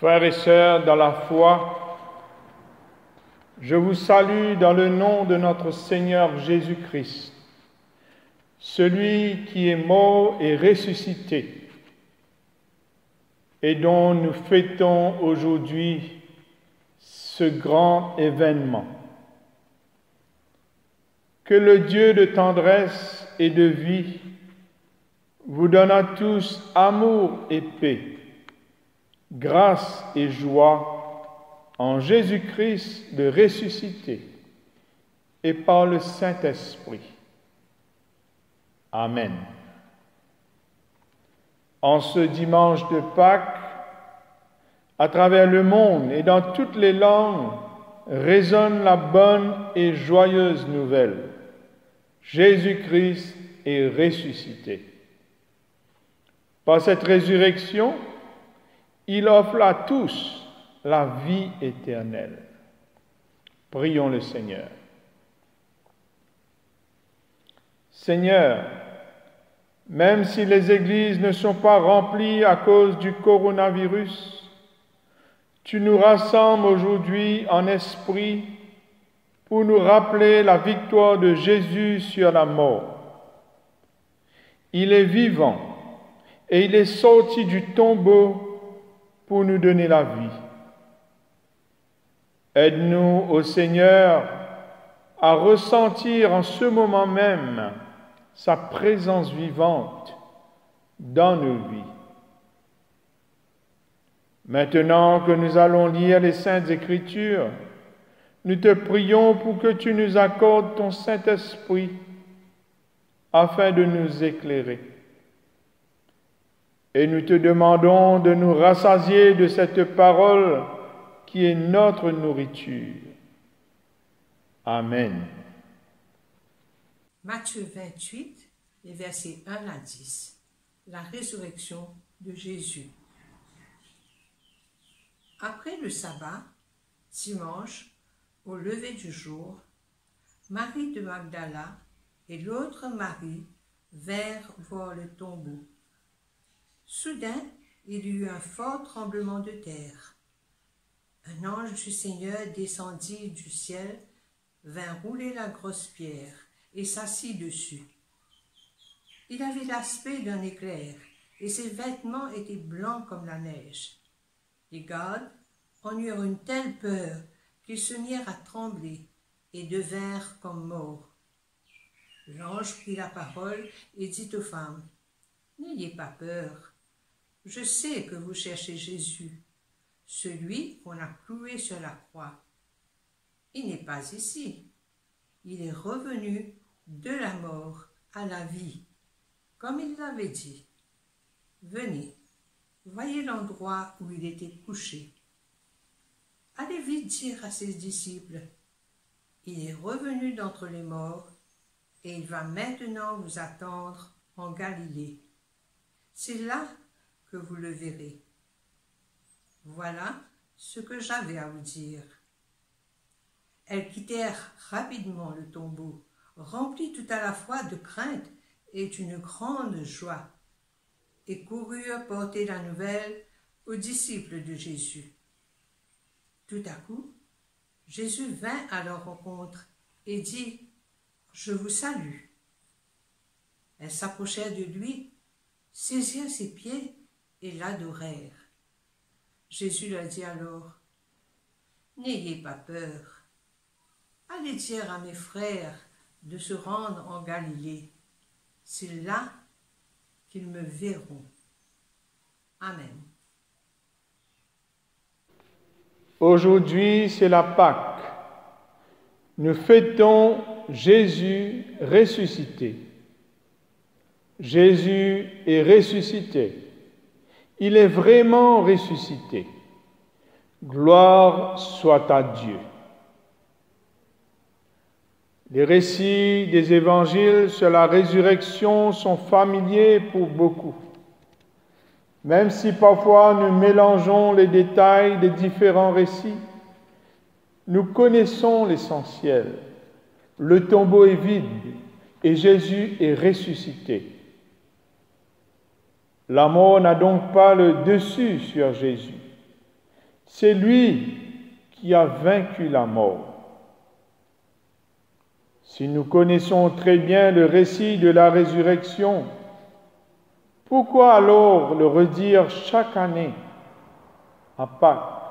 Frères et sœurs dans la foi, je vous salue dans le nom de notre Seigneur Jésus-Christ, celui qui est mort et ressuscité, et dont nous fêtons aujourd'hui ce grand événement. Que le Dieu de tendresse et de vie vous donne à tous amour et paix, grâce et joie en Jésus-Christ le ressuscité et par le Saint-Esprit. Amen. En ce dimanche de Pâques, à travers le monde et dans toutes les langues, résonne la bonne et joyeuse nouvelle. Jésus-Christ est ressuscité. Par cette résurrection, il offre à tous la vie éternelle. Prions le Seigneur. Seigneur, même si les églises ne sont pas remplies à cause du coronavirus, tu nous rassembles aujourd'hui en esprit pour nous rappeler la victoire de Jésus sur la mort. Il est vivant et il est sorti du tombeau pour nous donner la vie. Aide-nous, ô Seigneur, à ressentir en ce moment même sa présence vivante dans nos vies. Maintenant que nous allons lire les Saintes Écritures, nous te prions pour que tu nous accordes ton Saint-Esprit afin de nous éclairer. Et nous te demandons de nous rassasier de cette parole qui est notre nourriture. Amen. Matthieu 28, les versets 1 à 10. La résurrection de Jésus. Après le sabbat, dimanche, au lever du jour, Marie de Magdala et l'autre Marie vinrent voir le tombeau. Soudain, il y eut un fort tremblement de terre. Un ange du Seigneur descendit du ciel, vint rouler la grosse pierre et s'assit dessus. Il avait l'aspect d'un éclair et ses vêtements étaient blancs comme la neige. Les gardes en eurent une telle peur qu'ils se mirent à trembler et devinrent comme morts. L'ange prit la parole et dit aux femmes, « N'ayez pas peur. Je sais que vous cherchez Jésus, celui qu'on a cloué sur la croix. Il n'est pas ici. Il est revenu de la mort à la vie, comme il l'avait dit. Venez, voyez l'endroit où il était couché. Allez vite dire à ses disciples, il est revenu d'entre les morts et il va maintenant vous attendre en Galilée. C'est là que vous le verrez. Voilà ce que j'avais à vous dire. » Elles quittèrent rapidement le tombeau, remplies tout à la fois de crainte et d'une grande joie, et coururent porter la nouvelle aux disciples de Jésus. Tout à coup, Jésus vint à leur rencontre et dit, « Je vous salue. » Elles s'approchèrent de lui, saisirent ses pieds et l'adorèrent. Jésus leur dit alors, « N'ayez pas peur. Allez dire à mes frères de se rendre en Galilée. C'est là qu'ils me verront. » Amen. Aujourd'hui, c'est la Pâque. Nous fêtons Jésus ressuscité. Jésus est ressuscité. Il est vraiment ressuscité. Gloire soit à Dieu. Les récits des évangiles sur la résurrection sont familiers pour beaucoup. Même si parfois nous mélangeons les détails des différents récits, nous connaissons l'essentiel. Le tombeau est vide et Jésus est ressuscité. La mort n'a donc pas le dessus sur Jésus. C'est lui qui a vaincu la mort. Si nous connaissons très bien le récit de la résurrection, pourquoi alors le redire chaque année à Pâques?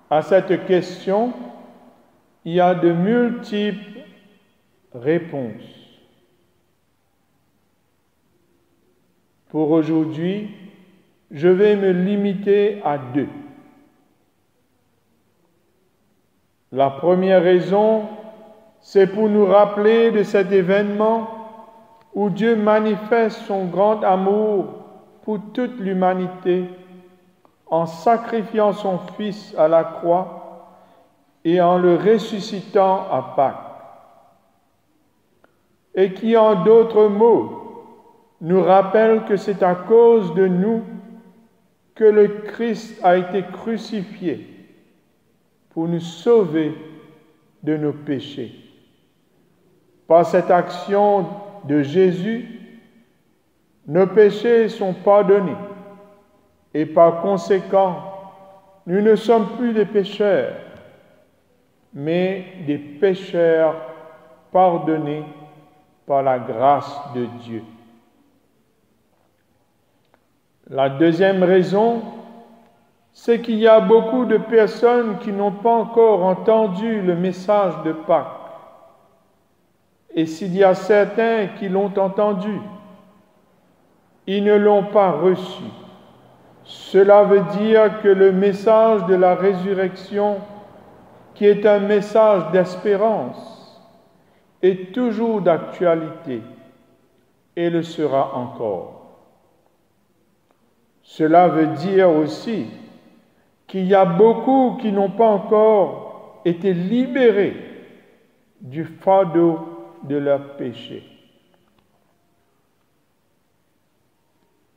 À cette question, il y a de multiples réponses. Pour aujourd'hui, je vais me limiter à 2. La première raison, c'est pour nous rappeler de cet événement où Dieu manifeste son grand amour pour toute l'humanité en sacrifiant son Fils à la croix et en le ressuscitant à Pâques. Et qui, en d'autres mots, nous rappelle que c'est à cause de nous que le Christ a été crucifié pour nous sauver de nos péchés. Par cette action de Jésus, nos péchés sont pardonnés et par conséquent, nous ne sommes plus des pécheurs, mais des pécheurs pardonnés par la grâce de Dieu. La deuxième raison, c'est qu'il y a beaucoup de personnes qui n'ont pas encore entendu le message de Pâques. Et s'il y a certains qui l'ont entendu, ils ne l'ont pas reçu. Cela veut dire que le message de la résurrection, qui est un message d'espérance, est toujours d'actualité et le sera encore. Cela veut dire aussi qu'il y a beaucoup qui n'ont pas encore été libérés du fardeau de leurs péchés.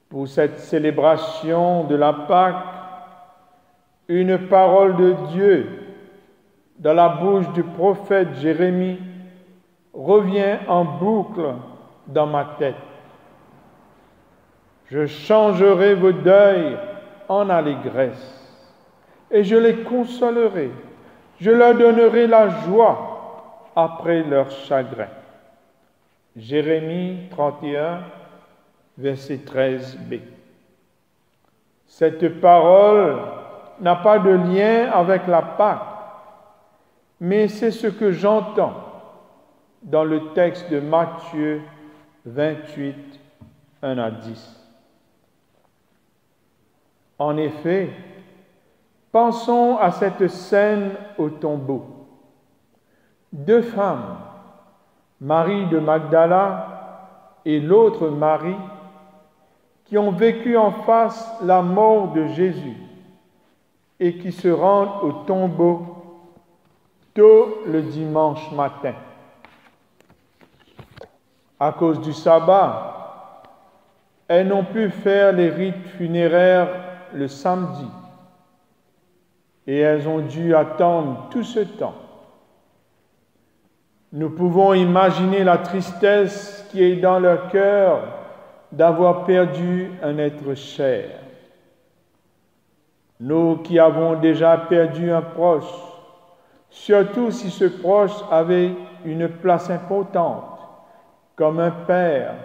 Pour cette célébration de la Pâque, une parole de Dieu dans la bouche du prophète Jérémie revient en boucle dans ma tête. Je changerai vos deuils en allégresse, et je les consolerai. Je leur donnerai la joie après leur chagrin. Jérémie 31, verset 13b. Cette parole n'a pas de lien avec la Pâque, mais c'est ce que j'entends dans le texte de Matthieu 28, 1 à 10. En effet, pensons à cette scène au tombeau. 2 femmes, Marie de Magdala et l'autre Marie, qui ont vécu en face la mort de Jésus et qui se rendent au tombeau tôt le dimanche matin. À cause du sabbat, elles n'ont pu faire les rites funéraires le samedi et elles ont dû attendre tout ce temps. Nous pouvons imaginer la tristesse qui est dans leur cœur d'avoir perdu un être cher. Nous qui avons déjà perdu un proche, surtout si ce proche avait une place importante, comme un père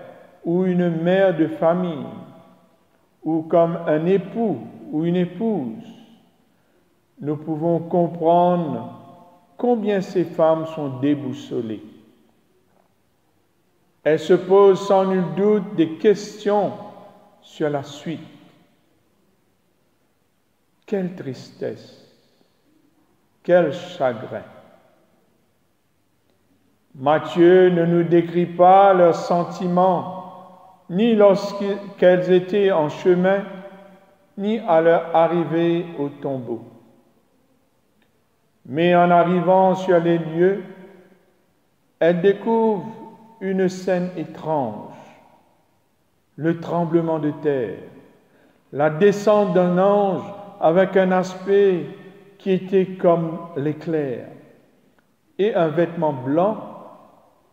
ou une mère de famille, ou comme un époux ou une épouse, nous pouvons comprendre combien ces femmes sont déboussolées. Elles se posent sans nul doute des questions sur la suite. Quelle tristesse, quel chagrin. Matthieu ne nous décrit pas leurs sentiments, ni lorsqu'elles étaient en chemin, ni à leur arrivée au tombeau. Mais en arrivant sur les lieux, elles découvrent une scène étrange, le tremblement de terre, la descente d'un ange avec un aspect qui était comme l'éclair et un vêtement blanc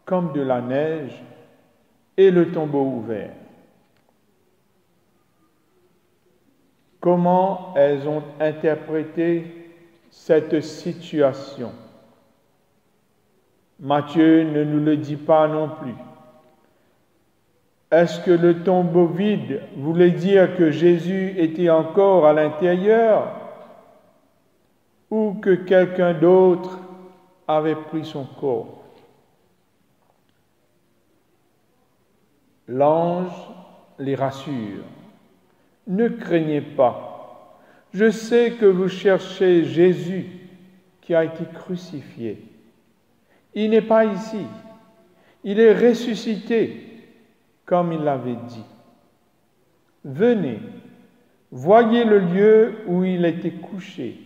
comme de la neige et le tombeau ouvert. comment elles ont interprété cette situation. Matthieu ne nous le dit pas non plus. Est-ce que le tombeau vide voulait dire que Jésus était encore à l'intérieur ou que quelqu'un d'autre avait pris son corps? L'ange les rassure. Ne craignez pas. Je sais que vous cherchez Jésus qui a été crucifié. Il n'est pas ici. Il est ressuscité, comme il l'avait dit. Venez, voyez le lieu où il était couché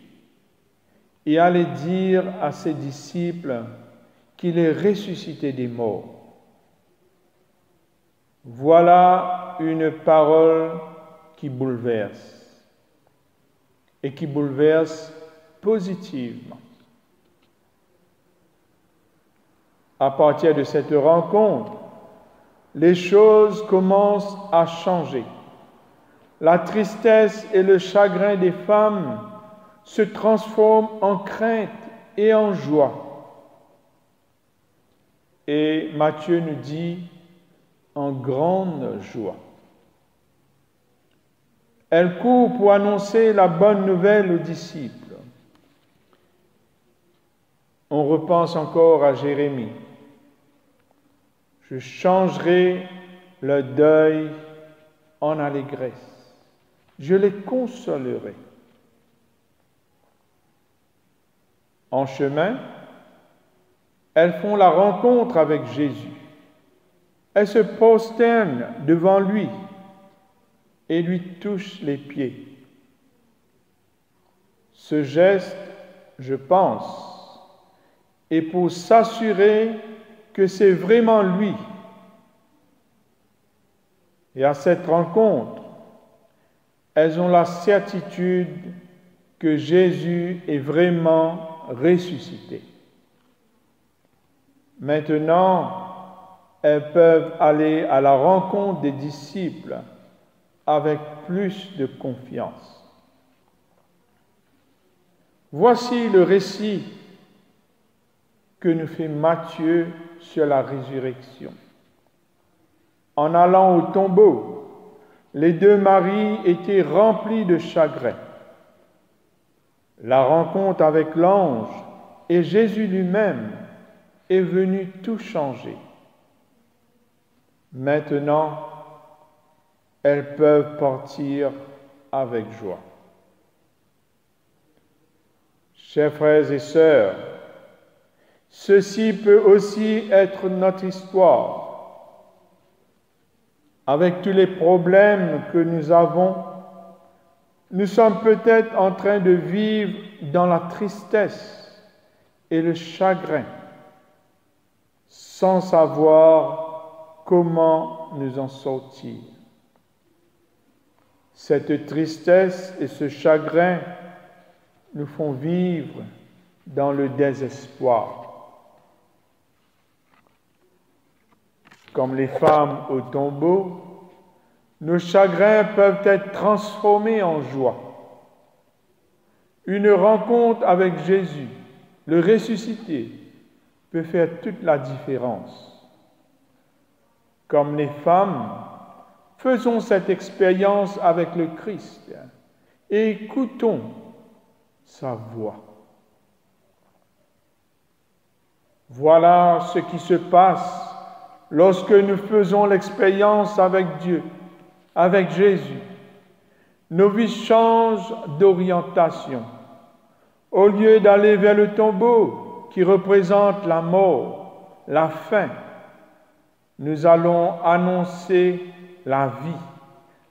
et allez dire à ses disciples qu'il est ressuscité des morts. Voilà une parole qui bouleverse et qui bouleverse positivement. À partir de cette rencontre, les choses commencent à changer. La tristesse et le chagrin des femmes se transforment en crainte et en joie. Et Matthieu nous dit en grande joie. Elle court pour annoncer la bonne nouvelle aux disciples. On repense encore à Jérémie. Je changerai le deuil en allégresse. Je les consolerai. En chemin, elles font la rencontre avec Jésus. Elles se prosternent devant lui et lui touchent les pieds. Ce geste, je pense, est pour s'assurer que c'est vraiment lui. Et à cette rencontre, elles ont la certitude que Jésus est vraiment ressuscité. Maintenant, elles peuvent aller à la rencontre des disciples avec plus de confiance. Voici le récit que nous fait Matthieu sur la résurrection. En allant au tombeau, les deux maris étaient remplis de chagrin. La rencontre avec l'ange et Jésus lui-même est venu tout changer. Maintenant, elles peuvent partir avec joie. Chers frères et sœurs, ceci peut aussi être notre histoire. Avec tous les problèmes que nous avons, nous sommes peut-être en train de vivre dans la tristesse et le chagrin, sans savoir comment nous en sortir. Cette tristesse et ce chagrin nous font vivre dans le désespoir. Comme les femmes au tombeau, nos chagrins peuvent être transformés en joie. Une rencontre avec Jésus, le ressuscité, peut faire toute la différence. Comme les femmes, faisons cette expérience avec le Christ et écoutons sa voix. Voilà ce qui se passe lorsque nous faisons l'expérience avec Dieu, avec Jésus. Nos vies changent d'orientation. Au lieu d'aller vers le tombeau qui représente la mort, la faim, nous allons annoncer la vie,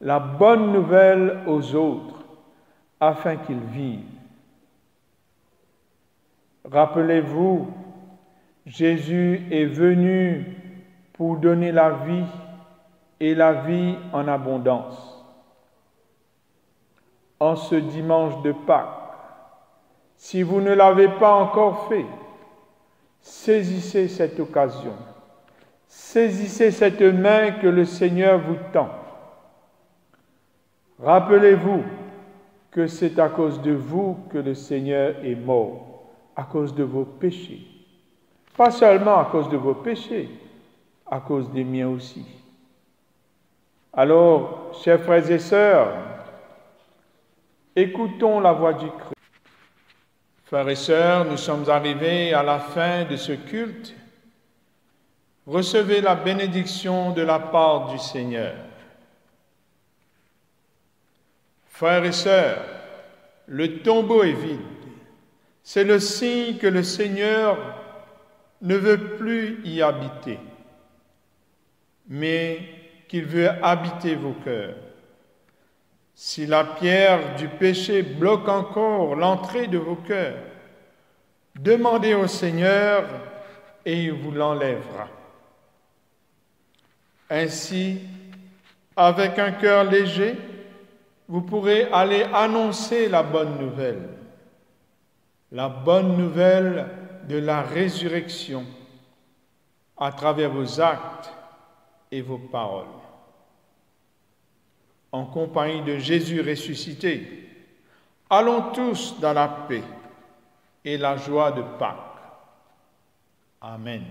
la bonne nouvelle aux autres, afin qu'ils vivent. Rappelez-vous, Jésus est venu pour donner la vie et la vie en abondance. En ce dimanche de Pâques, si vous ne l'avez pas encore fait, saisissez cette occasion. Saisissez cette main que le Seigneur vous tend. Rappelez-vous que c'est à cause de vous que le Seigneur est mort, à cause de vos péchés. Pas seulement à cause de vos péchés, à cause des miens aussi. Alors, chers frères et sœurs, écoutons la voix du Christ. Frères et sœurs, nous sommes arrivés à la fin de ce culte. Recevez la bénédiction de la part du Seigneur. Frères et sœurs, le tombeau est vide. C'est le signe que le Seigneur ne veut plus y habiter, mais qu'il veut habiter vos cœurs. Si la pierre du péché bloque encore l'entrée de vos cœurs, demandez au Seigneur et il vous l'enlèvera. Ainsi, avec un cœur léger, vous pourrez aller annoncer la bonne nouvelle de la résurrection à travers vos actes et vos paroles. En compagnie de Jésus ressuscité, allons tous dans la paix et la joie de Pâques. Amen.